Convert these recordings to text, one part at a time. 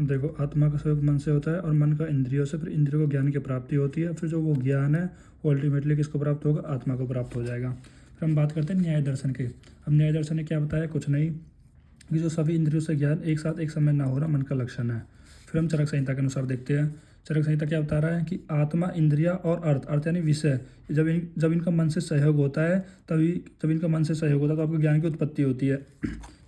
अब देखो, आत्मा का सहयोग मन से होता है और मन का इंद्रियों से, फिर इंद्रियों को ज्ञान की प्राप्ति होती है, फिर जो वो ज्ञान है वो अल्टीमेटली किसको प्राप्त होगा, आत्मा को प्राप्त हो जाएगा। फिर हम बात करते हैं न्याय दर्शन की। अब न्याय दर्शन ने क्या बताया, कुछ नहीं, कि जो सभी इंद्रियों से ज्ञान एक साथ एक समय ना होना मन का लक्षण है। फिर हम चरक संहिता के अनुसार देखते हैं। चरक संहिता क्या बता रहा है कि आत्मा, इंद्रिया और अर्थ, अर्थ यानी विषय, जब इनका मन से सहयोग होता है, तभी जब इनका मन से सहयोग होता है तो आपको ज्ञान की उत्पत्ति होती है।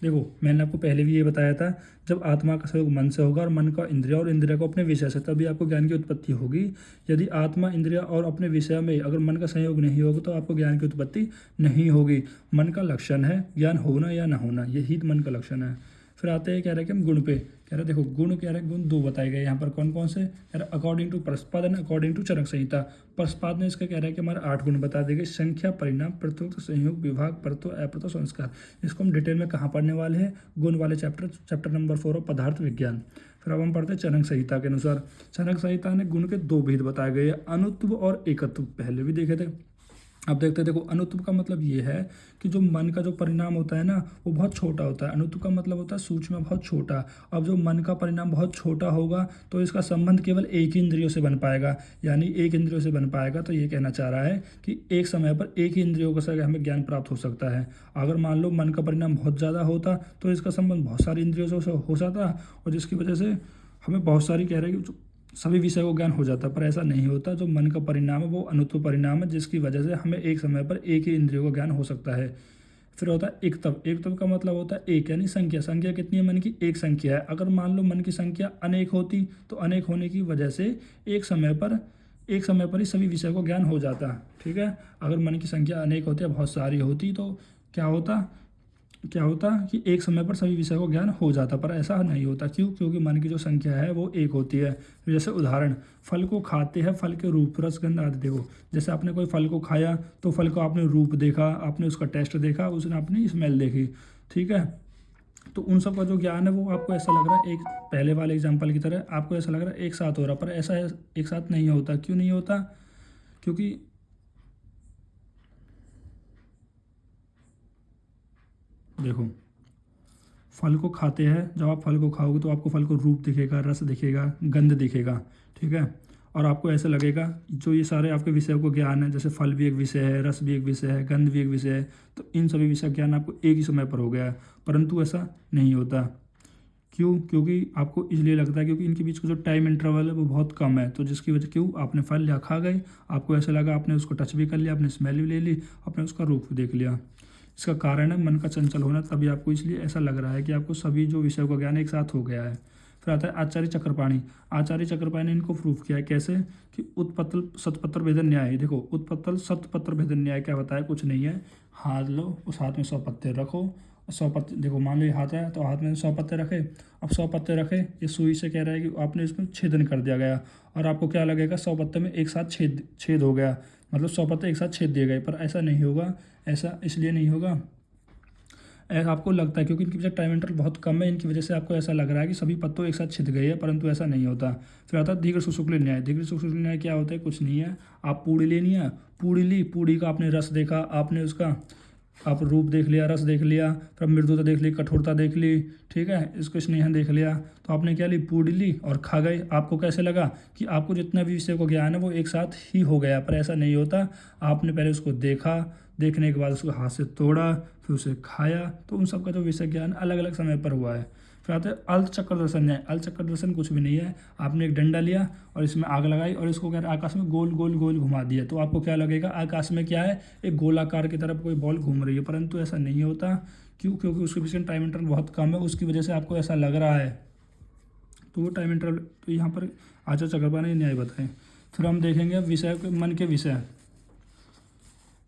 देखो, मैंने आपको पहले भी ये बताया था, जब आत्मा का सहयोग मन से होगा और मन का इंद्रिया और इंद्रिया को अपने विषय से, तभी आपको ज्ञान की उत्पत्ति होगी। यदि आत्मा, इंद्रिया और अपने विषय में अगर मन का सहयोग नहीं होगा तो आपको ज्ञान की उत्पत्ति नहीं होगी। मन का लक्षण है ज्ञान होना या ना होना, यही मन का लक्षण है। फिर आते हैं, कह रहे हैं कि हम गुण पे, कह रहे देखो गुण, कह रहे हैं गुण दो बताए गए यहाँ पर, कौन कौन से, कह रहे अकॉर्डिंग टू प्रस्पाद and according to Charaka Samhita. प्रस्पाद ने इसका कह रहा है कि हमारे 8 गुण बता देंगे, संख्या, परिणाम, प्रत्युक्त, संयोग, विभाग, परत्व, अप्रत्व, संस्कार। इसको हम डिटेल में कहाँ पढ़ने वाले हैं, गुण वाले चैप्टर नंबर 4 ऑफ पदार्थ विज्ञान। फिर अब हम पढ़ते हैं चरक संहिता के अनुसार। चरक संहिता ने गुण के 2 भेद बताए गए हैं, अनुत्व और एकत्व, पहले भी देखे थे। अब देखते हैं, देखो अनुत्व का मतलब ये है कि जो मन का जो परिणाम होता है ना वो बहुत छोटा होता है। अनुत्व का मतलब होता है सूक्ष्म, बहुत छोटा। अब जो मन का परिणाम बहुत छोटा होगा तो इसका संबंध केवल एक ही इंद्रियों से बन पाएगा, यानी एक इंद्रियों से बन पाएगा। तो ये कहना चाह रहा है कि एक समय पर एक ही इंद्रियों से हमें ज्ञान प्राप्त हो सकता है। अगर मान लो मन का परिणाम बहुत ज़्यादा होता तो इसका संबंध बहुत सारी इंद्रियों से हो सकता, और जिसकी वजह से हमें बहुत सारी, कह रहे हैं कि सभी विषय को ज्ञान हो जाता है, पर ऐसा नहीं होता। जो मन का परिणाम है वो अनुत्व परिणाम है, जिसकी वजह से हमें एक समय पर एक ही इंद्रियों का ज्ञान हो सकता है। फिर होता है एकत्व। एकत्व का मतलब होता है एक, यानी संख्या। संख्या कितनी है मन की, एक संख्या है। अगर मान लो मन की संख्या अनेक होती तो अनेक होने की वजह से एक समय पर ही सभी विषय को ज्ञान हो जाता। ठीक है, अगर मन की संख्या अनेक होती है, बहुत सारी होती, तो क्या होता कि एक समय पर सभी विषय को ज्ञान हो जाता, पर ऐसा नहीं होता। क्यों? क्योंकि मन की जो संख्या है वो एक होती है। जैसे उदाहरण, फल को खाते हैं, फल के रूप, रसगंध आदि। देखो, जैसे आपने कोई फल को खाया तो फल को आपने रूप देखा, आपने उसका टेस्ट देखा, उसने आपने स्मेल देखी। ठीक है, तो उन सब का जो ज्ञान है वो आपको ऐसा लग रहा है, एक पहले वाले एग्जाम्पल की तरह आपको ऐसा लग रहा है एक साथ हो रहा, पर ऐसा एक साथ नहीं होता। क्यों नहीं होता? क्योंकि देखो, फल को खाते हैं, जब आप फल को खाओगे तो आपको फल को रूप दिखेगा, रस दिखेगा, गंध दिखेगा। ठीक है, और आपको ऐसा लगेगा जो ये सारे आपके विषयों को ज्ञान है, जैसे फल भी एक विषय है, रस भी एक विषय है, गंध भी एक विषय है, तो इन सभी विषय का ज्ञान आपको एक ही समय पर हो गया है। परंतु ऐसा नहीं होता। क्यों? क्योंकि आपको इसलिए लगता है क्योंकि इनके बीच का जो टाइम इंटरवल है वो बहुत कम है, तो जिसकी वजह, क्यों, आपने फल या खा गए, आपको ऐसा लगा, आपने उसको टच भी कर लिया, आपने स्मेल भी ले ली, आपने उसका रूप भी देख लिया। इसका कारण है मन का चंचल होना, तभी आपको इसलिए ऐसा लग रहा है कि आपको सभी जो विषयों का ज्ञान एक साथ हो गया है। फिर आता है आचार्य चक्रपाणी। आचार्य चक्रपाणी ने इनको प्रूफ किया है, कैसे कि उत्पत्तल शतपत्र भेदन न्याय। देखो, उत्पत्तल शतपत्र भेदन न्याय क्या बताया, कुछ नहीं है। हाथ लो, उस हाथ में 100 पत्ते रखो, 100 पत्ते, देखो मान लो ये हाथ है तो हाथ में 100 पत्ते रखे। अब 100 पत्ते रखे, ये सुई से कह रहा है कि आपने इसमें छेदन कर दिया गया, और आपको क्या लगेगा, 100 पत्ते में एक साथ छेद हो गया, मतलब 100 पत्ते एक साथ छेद दिए गए। पर ऐसा नहीं होगा। ऐसा इसलिए नहीं होगा, ऐसा आपको लगता है क्योंकि इनके पीछे टाइम इंटरवल बहुत कम है, इनकी वजह से आपको ऐसा लग रहा है कि सभी पत्तों एक साथ छिद गए हैं, परंतु ऐसा नहीं होता। फिर आता है दीर्घ सुशुक्ल न्याय। दीर्घ सुशुक्ल न्याय क्या होता है, कुछ नहीं है। आप पूड़ी लेनी है, पूड़ी ली, पूड़ी का आपने रस देखा, आपने उसका आप रूप देख लिया, रस देख लिया, फिर मृदुता देख ली, कठोरता देख ली, ठीक है, इसको स्नेह देख लिया, तो आपने क्या ली, पूड़ी ली और खा गए। आपको कैसे लगा कि आपको जितना भी विषय को ज्ञान है वो एक साथ ही हो गया, पर ऐसा नहीं होता। आपने पहले उसको देखा, देखने के बाद उसको हाथ से तोड़ा, फिर उसे खाया, तो उन सब का जो विषय ज्ञान अलग अलग समय पर हुआ है। फिर आते हैं अर्ध चक्र दर्शन न्याय। अर्ध चक्र दर्शन कुछ भी नहीं है। आपने एक डंडा लिया और इसमें आग लगाई और इसको क्या है, आकाश में गोल गोल गोल घुमा दिया, तो आपको क्या लगेगा, आकाश में क्या है, एक गोलाकार की तरफ कोई बॉल घूम रही है, परंतु ऐसा नहीं होता। क्यों? क्योंकि उसके पीछे टाइम इंटरवल बहुत कम है, उसकी वजह से आपको ऐसा लग रहा है। तो वो टाइम इंटरवल, तो यहाँ पर आचार्य चक्रपाणी ने न्याय बताए। फिर हम देखेंगे विषय के, मन के विषय।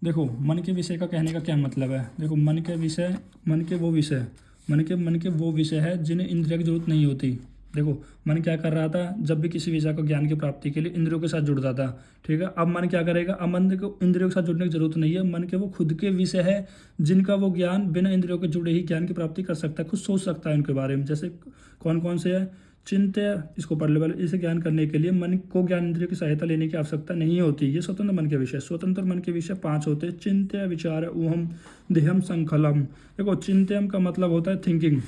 देखो, मन के विषय का कहने का क्या मतलब है। देखो, मन के विषय, मन के वो विषय है जिन्हें इंद्रिय की जरूरत नहीं होती। देखो, मन क्या कर रहा था, जब भी किसी विषय को ज्ञान की प्राप्ति के लिए इंद्रियों के साथ जुड़ता था। ठीक है, अब मन क्या करेगा, अब मन को इंद्रियों के साथ जुड़ने की जरूरत नहीं है। मन के वो खुद के विषय है जिनका वो ज्ञान बिना इंद्रियों के जुड़े ही ज्ञान की प्राप्ति कर सकता है, खुद सोच सकता है उनके बारे में। जैसे कौन कौन से है, चिंत्य, इसको पढ़ ले वाले, इसे ज्ञान करने के लिए मन को ज्ञान इंद्रियों की सहायता लेने की आवश्यकता नहीं होती। ये स्वतंत्र मन के विषय। स्वतंत्र मन के विषय 5 होते हैं। चिंत्य, विचार, ऊहम, देहम, संकलम। देखो, चिंत्यम का मतलब होता है थिंकिंग।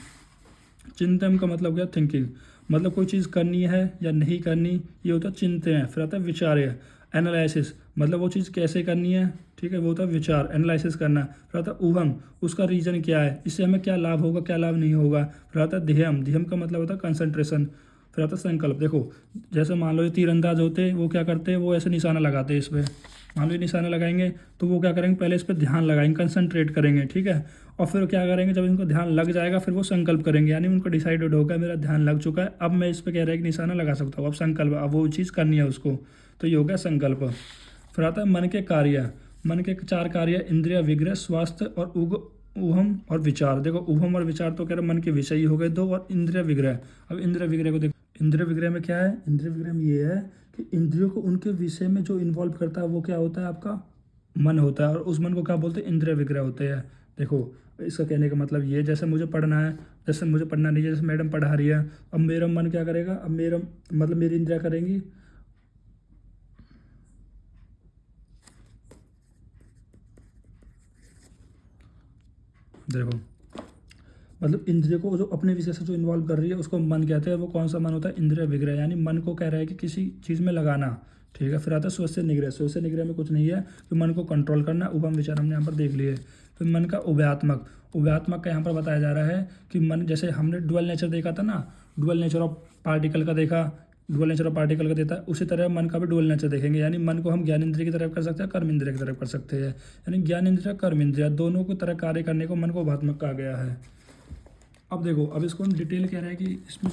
चिंतन का मतलब क्या, थिंकिंग। मतलब कोई चीज़ करनी है या नहीं करनी, ये होता है चिंतन। फिर आता है विचार्य, एनालिसिस, मतलब वो चीज़ कैसे करनी है, ठीक है, वो होता है विचार, एनालिसिस करना। फिर आता है ऊहम, उसका रीजन क्या है, इससे हमें क्या लाभ होगा, क्या लाभ नहीं होगा। फिर आता है ध्येयम, ध्येयम का मतलब होता है कंसंट्रेशन। फिर आता है संकल्प। देखो जैसे मान लो ये तीरंदाज होते हैं, वो क्या करते हैं, वो ऐसे निशाना लगाते हैं इस पर, मान लो ये निशाना लगाएंगे तो वो क्या करेंगे, पहले इस पर ध्यान लगाएंगे, कंसंट्रेट करेंगे, ठीक है, और फिर क्या करेंगे, जब इनको ध्यान लग जाएगा फिर वो संकल्प करेंगे, यानी उनको डिसाइडेड होगा मेरा ध्यान लग चुका है, अब मैं इस पर कह रहा है कि निशाना लगा सकता हूँ, अब संकल्प, अब वो चीज़ करनी है उसको, तो ये हो गया संकल्प। फिर आता है मन के कार्य, मन के 4 कार्य, इंद्रिय, विग्रह, स्वास्थ्य और ऊहम और विचार। देखो ऊहम और विचार तो कह रहे मन के विषय ही हो गए 2, और इंद्रिय विग्रह। अब इंद्रिय विग्रह को देखो, इंद्रिय विग्रह में क्या है, इंद्रिय विग्रह में ये है कि इंद्रियों को उनके विषय में जो इन्वॉल्व करता है वो क्या होता है, आपका मन होता है, और उस मन को क्या बोलते हैं, इंद्रिय विग्रह होते हैं। देखो इसका कहने का मतलब ये है, जैसे मुझे पढ़ना है, जैसे मुझे पढ़ना नहीं है, जैसे मैडम पढ़ा रही है, अब मेरा मन क्या करेगा, अब मेरा मतलब मेरी इंद्रिया करेंगी, देखो मतलब इंद्रिय को जो अपने विषय से जो इन्वॉल्व कर रही है उसको मन कहते हैं। वो कौन सा मन होता है, इंद्रिय विग्रह, यानी मन को कह रहा है कि किसी चीज़ में लगाना, ठीक है। फिर आता है स्वस्य निग्रह, स्वस्य निग्रह में कुछ नहीं है कि मन को कंट्रोल करना, उपम विचार हमने यहाँ पर देख लिए। फिर मन का उभयात्मक, उभयात्मक का यहाँ पर बताया जा रहा है कि मन, जैसे हमने डुअल नेचर देखा था ना, डुअल नेचर ऑफ पार्टिकल का देखा, डुअल नेचर ऑफ पार्टिकल का देता है, उसी तरह मन का भी डुअल नेचर देखेंगे, यानी मन को हम ज्ञान इंद्रिय की तरफ कर सकते हैं, कर्म इंद्रिय की तरफ कर सकते हैं, यानी ज्ञान इंद्रिय कर्म इंद्रिय दोनों को तरह कार्य करने को मन को उभयात्मक कहा गया है। अब देखो, अब इसको हम डिटेल कह रहे हैं कि इसमें